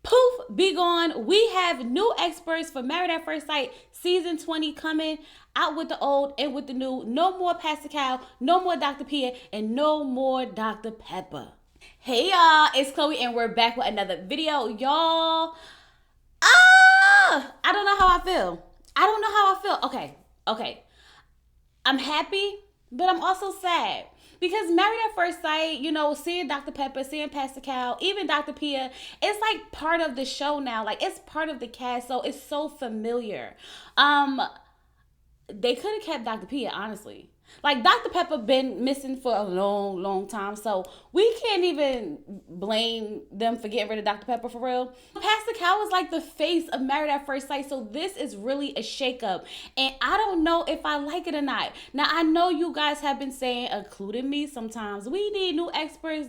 Poof, be gone. We have new experts for Married at First Sight season 20 coming out with the old and with the new. No more Pastor Cal, no more Dr. Pia, and no more Dr. Pepper. Hey y'all, it's Chloe and we're back with another video. Y'all, I don't know how I feel. Okay. I'm happy, but I'm also sad. Because Married at First Sight, seeing Dr. Pepper, seeing Pastor Cal, even Dr. Pia, it's like part of the show now. Like it's part of the cast, so it's so familiar. They could have kept Dr. Pia, honestly. Like Dr. Pepper been missing for a long time, so we can't even blame them for getting rid of Dr. Pepper for real. Pastor Cal was like the face of Married at First Sight, so this is really a shakeup, and I don't know if I like it or not. Now I know you guys have been saying, including me, sometimes we need new experts,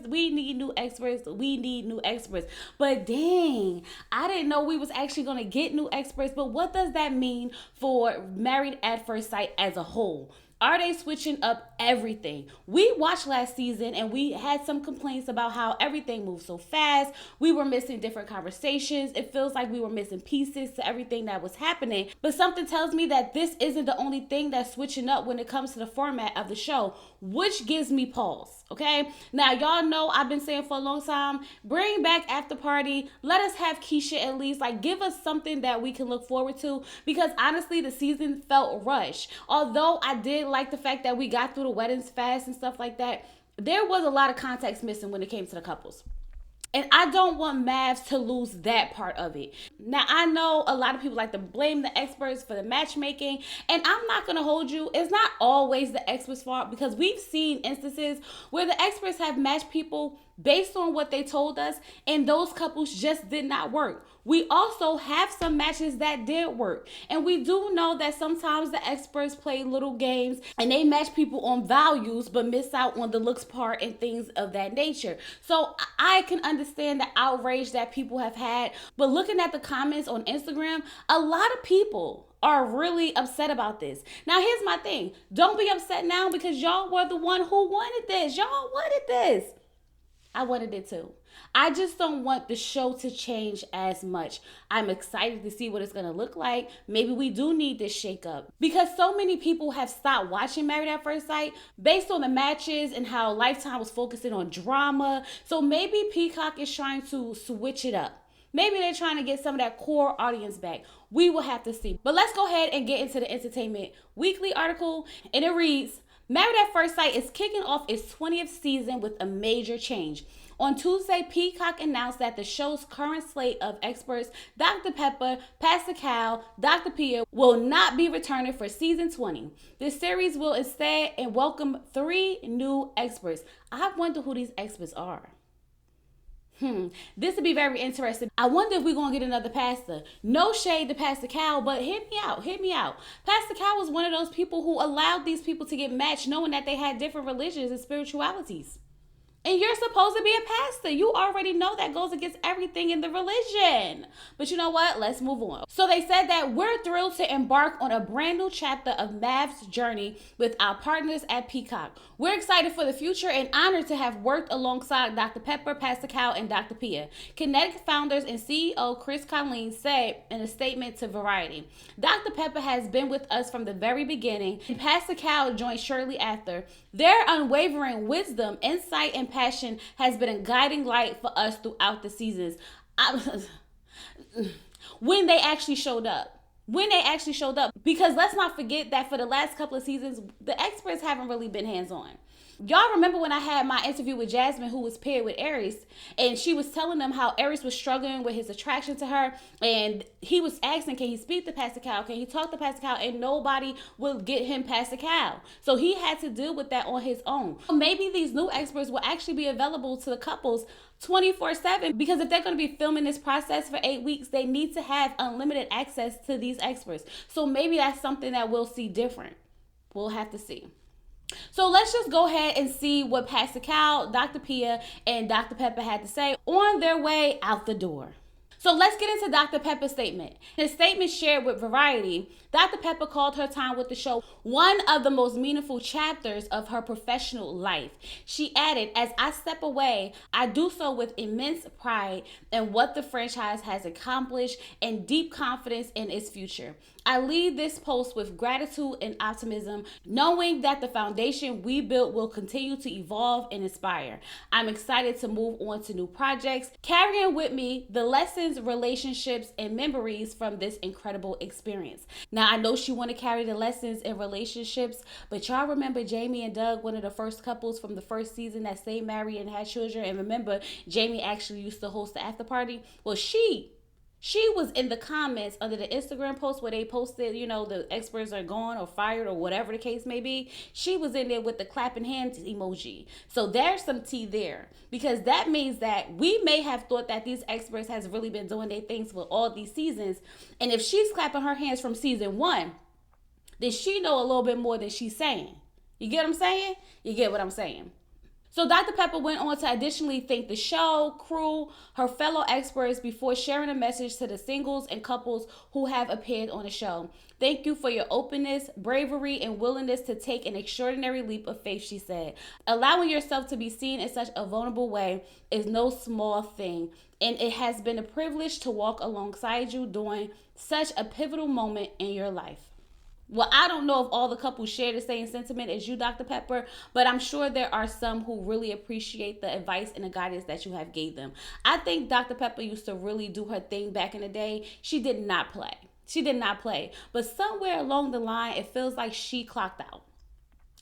but dang, I didn't know we was actually gonna get new experts. But what does that mean for Married at First Sight as a whole? Are they switching up everything? We watched last season and we had some complaints about how everything moved so fast. We were missing different conversations. It feels like we were missing pieces to everything that was happening. But something tells me that this isn't the only thing that's switching up when it comes to the format of the show, which gives me pause, okay? Now, y'all know I've been saying for a long time, bring back After Party. Let us have Keisha at least. Like, give us something that we can look forward to, because honestly, the season felt rushed. Although I did like the fact that we got through the weddings fast and stuff like that, there was a lot of context missing when it came to the couples. And I don't want MAFS to lose that part of it. Now, I know a lot of people like to blame the experts for the matchmaking, and I'm not going to hold you. It's not always the experts' fault, because we've seen instances where the experts have matched people based on what they told us, and those couples just did not work. We also have some matches that did work. And we do know that sometimes the experts play little games and they match people on values but miss out on the looks part and things of that nature. So I can understand the outrage that people have had. But looking at the comments on Instagram, a lot of people are really upset about this. Now, here's my thing. Don't be upset now, because y'all were the one who wanted this. Y'all wanted this. I wanted it too. I just don't want the show to change as much. I'm excited to see what it's going to look like. Maybe we do need this shakeup, because so many people have stopped watching Married at First Sight based on the matches and how Lifetime was focusing on drama. So maybe Peacock is trying to switch it up. Maybe they're trying to get some of that core audience back. We will have to see. But let's go ahead and get into the Entertainment Weekly article. And it reads, Married at First Sight is kicking off its 20th season with a major change. On Tuesday, Peacock announced that the show's current slate of experts, Dr. Pepper, Pastor Cal, Dr. Pia, will not be returning for season 20. This series will instead welcome 3 new experts. I wonder who these experts are. This would be very interesting. I wonder if we're going to get another pastor. No shade to Pastor Cal, but hit me out. Pastor Cal was one of those people who allowed these people to get matched knowing that they had different religions and spiritualities. And you're supposed to be a pastor. You already know that goes against everything in the religion. But you know what? Let's move on. So they said that we're thrilled to embark on a brand new chapter of MAFS' journey with our partners at Peacock. We're excited for the future and honored to have worked alongside Dr. Pepper, Pastor Cal, and Dr. Pia. Kinetic founders and CEO Chris Colleen said in a statement to Variety, Dr. Pepper has been with us from the very beginning, and Pastor Cal joined shortly after. Their unwavering wisdom, insight, and passion has been a guiding light for us throughout the seasons. When they actually showed up. Because let's not forget that for the last couple of seasons, the experts haven't really been hands-on. Y'all remember when I had my interview with Jasmine, who was paired with Aries, and she was telling them how Aries was struggling with his attraction to her, and he was asking, can he speak to Pastor Cal? Can he talk to Pastor Cal? And nobody would get him Pastor Cal. So he had to deal with that on his own. Maybe these new experts will actually be available to the couples 24/7, because if they're going to be filming this process for 8 weeks, they need to have unlimited access to these experts. So maybe that's something that we'll see different. We'll have to see. So let's just go ahead and see what Pastor Cal, Dr. Pia, and Dr. Pepper had to say on their way out the door. So let's get into Dr. Pepper's statement. In a statement shared with Variety, Dr. Pepper called her time with the show one of the most meaningful chapters of her professional life. She added, "As I step away, I do so with immense pride in what the franchise has accomplished and deep confidence in its future. I leave this post with gratitude and optimism, knowing that the foundation we built will continue to evolve and inspire. I'm excited to move on to new projects, carrying with me the lessons, relationships, and memories from this incredible experience." Now, I know she want to carry the lessons and relationships, but y'all remember Jamie and Doug, one of the first couples from the first season that stayed married and had children? And remember, Jamie actually used to host the after party. Well, she was in the comments under the Instagram post where they posted, the experts are gone or fired or whatever the case may be. She was in there with the clapping hands emoji. So there's some tea there, because that means that we may have thought that these experts has really been doing their things for all these seasons. And if she's clapping her hands from season 1, then she know a little bit more than she's saying. You get what I'm saying? You get what I'm saying? So Dr. Pepper went on to additionally thank the show, crew, her fellow experts before sharing a message to the singles and couples who have appeared on the show. "Thank you for your openness, bravery, and willingness to take an extraordinary leap of faith," she said. "Allowing yourself to be seen in such a vulnerable way is no small thing, and it has been a privilege to walk alongside you during such a pivotal moment in your life." Well, I don't know if all the couples share the same sentiment as you, Dr. Pepper, but I'm sure there are some who really appreciate the advice and the guidance that you have gave them. I think Dr. Pepper used to really do her thing back in the day. She did not play. She did not play. But somewhere along the line, it feels like she clocked out.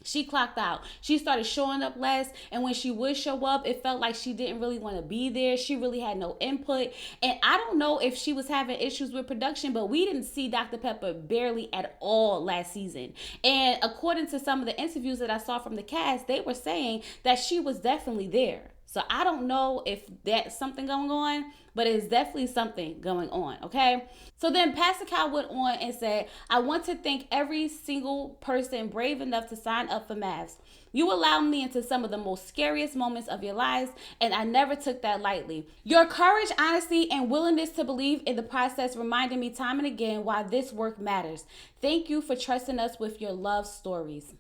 She clocked out. She started showing up less, and when she would show up, it felt like she didn't really want to be there. She really had no input, and I don't know if she was having issues with production, but we didn't see Dr. Pepper barely at all last season. And according to some of the interviews that I saw from the cast, they were saying that she was definitely there. So I don't know if that's something going on, but it's definitely something going on, okay? So then Pastor Cal went on and said, "I want to thank every single person brave enough to sign up for MAFS. You allowed me into some of the most scariest moments of your lives, and I never took that lightly. Your courage, honesty, and willingness to believe in the process reminded me time and again why this work matters. Thank you for trusting us with your love stories."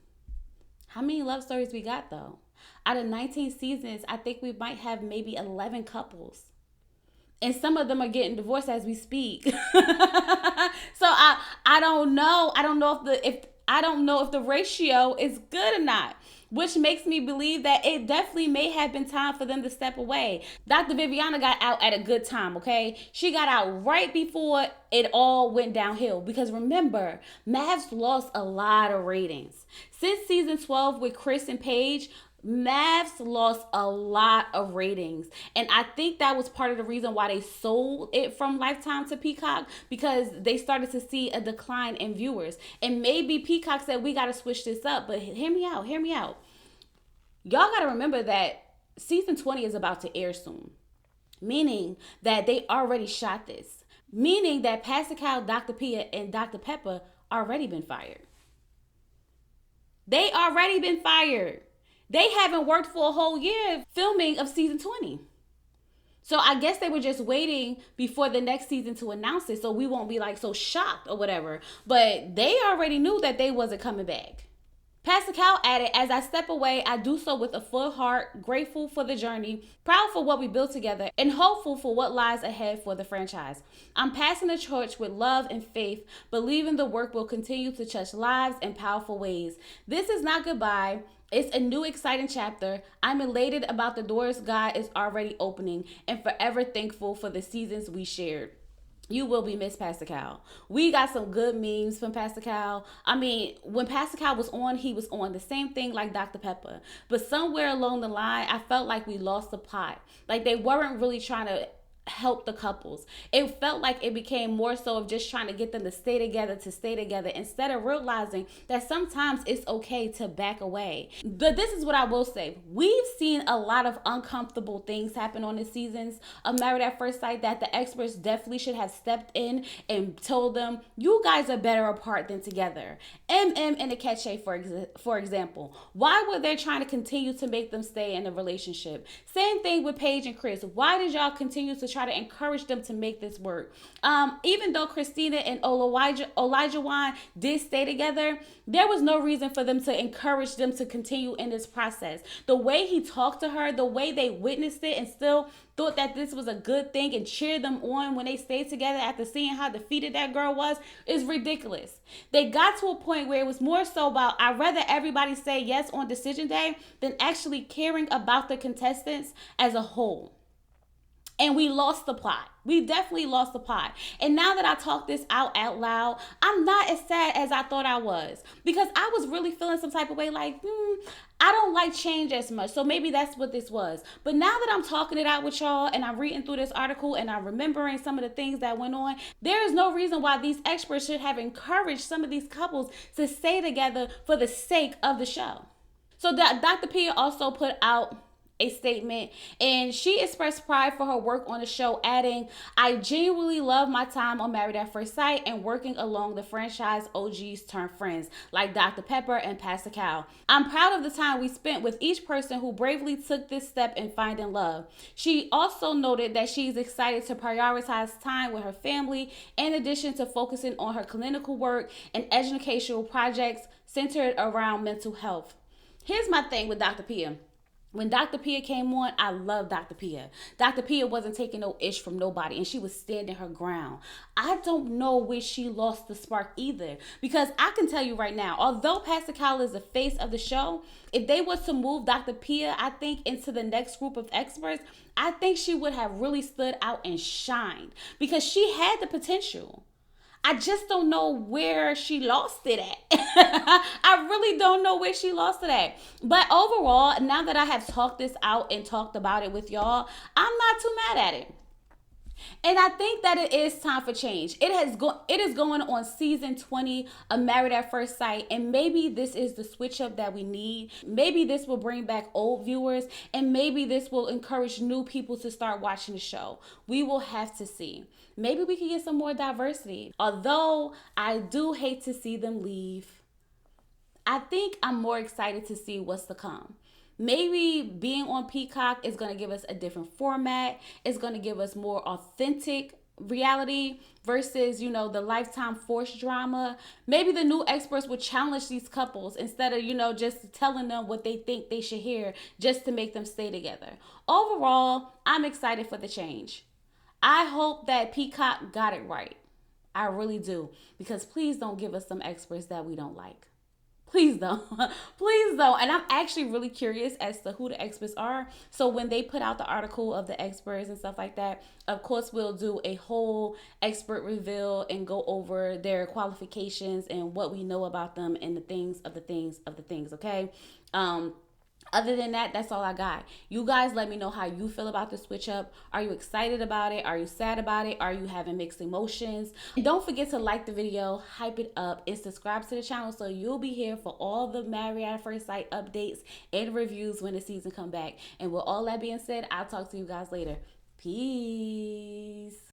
How many love stories we got, though? Out of 19 seasons, I think we might have maybe 11 couples. And some of them are getting divorced as we speak. So I don't know. I don't know if the ratio is good or not, which makes me believe that it definitely may have been time for them to step away. Dr. Viviana got out at a good time, okay? She got out right before it all went downhill, because remember, MAFS lost a lot of ratings. Since season 12 with Chris and Paige, MAFS lost a lot of ratings, and I think that was part of the reason why they sold it from Lifetime to Peacock, because they started to see a decline in viewers. And maybe Peacock said, "We got to switch this up." But hear me out. Y'all got to remember that season 20 is about to air soon, meaning that they already shot this, meaning that Pastor Cal, Dr. Pia, and Dr. Pepper already been fired. They already been fired. They haven't worked for a whole year filming of season 20. So I guess they were just waiting before the next season to announce it, so we won't be like so shocked or whatever. But they already knew that they wasn't coming back. Pastor Cal added, "As I step away, I do so with a full heart, grateful for the journey, proud for what we built together, and hopeful for what lies ahead for the franchise. I'm passing the torch with love and faith, believing the work will continue to touch lives in powerful ways. This is not goodbye. It's a new exciting chapter. I'm elated about the doors God is already opening, and forever thankful for the seasons we shared." You will be missed, Pastor Cal. We got some good memes from Pastor Cal. I mean, when Pastor Cal was on, he was on the same thing like Dr. Pepper. But somewhere along the line, I felt like we lost the plot. Like they weren't really trying to help the couples. It felt like it became more so of just trying to get them to stay together instead of realizing that sometimes it's okay to back away. But this is what I will say. We've seen a lot of uncomfortable things happen on the seasons of Married at First Sight that the experts definitely should have stepped in and told them, "You guys are better apart than together." MM and Ecamm, for example. Why were they trying to continue to make them stay in a relationship? Same thing with Paige and Chris. Why did y'all continue to try try to encourage them to make this work. Even though Christina and Olajuwon did stay together, there was no reason for them to encourage them to continue in this process. The way he talked to her, the way they witnessed it and still thought that this was a good thing and cheered them on when they stayed together after seeing how defeated that girl was, is ridiculous. They got to a point where it was more so about, I'd rather everybody say yes on decision day than actually caring about the contestants as a whole. And we lost the plot. We definitely lost the plot. And now that I talk this out loud, I'm not as sad as I thought I was. Because I was really feeling some type of way like, I don't like change as much. So maybe that's what this was. But now that I'm talking it out with y'all and I'm reading through this article and I'm remembering some of the things that went on, there is no reason why these experts should have encouraged some of these couples to stay together for the sake of the show. So Dr. Pia also put out a statement and she expressed pride for her work on the show, adding, I genuinely love my time on Married at First Sight and working along the franchise OGs turned friends like Dr. Pepper and Pastor Cal. I'm proud of the time we spent with each person who bravely took this step in finding love. She also noted that she's excited to prioritize time with her family in addition to focusing on her clinical work and educational projects centered around mental health. Here's my thing with Dr. Pia. When Dr. Pia came on, I love Dr. Pia. Dr. Pia wasn't taking no ish from nobody and she was standing her ground. I don't know where she lost the spark either, because I can tell you right now, although Pastor Kyle is the face of the show, if they was to move Dr. Pia, I think, into the next group of experts, I think she would have really stood out and shined because she had the potential. I just don't know where she lost it at. I really don't know where she lost it at. But overall, now that I have talked this out and talked about it with y'all, I'm not too mad at it. And I think that it is time for change. It is going on season 20 of Married at First Sight, and maybe this is the switch up that we need. Maybe this will bring back old viewers, and maybe this will encourage new people to start watching the show. We will have to see. Maybe we can get some more diversity. Although I do hate to see them leave, I think I'm more excited to see what's to come. Maybe being on Peacock is going to give us a different format. It's going to give us more authentic reality versus, the Lifetime forced drama. Maybe the new experts would challenge these couples instead of, just telling them what they think they should hear just to make them stay together. Overall, I'm excited for the change. I hope that Peacock got it right. I really do. Because please don't give us some experts that we don't like. Please don't. Please don't. And I'm actually really curious as to who the experts are. So when they put out the article of the experts and stuff like that, of course, we'll do a whole expert reveal and go over their qualifications and what we know about them and the things, okay? Other than that, that's all I got. You guys let me know how you feel about the switch up. Are you excited about it? Are you sad about it? Are you having mixed emotions? And don't forget to like the video, hype it up, and subscribe to the channel so you'll be here for all the Married at First Sight updates and reviews when the season come back. And with all that being said, I'll talk to you guys later. Peace.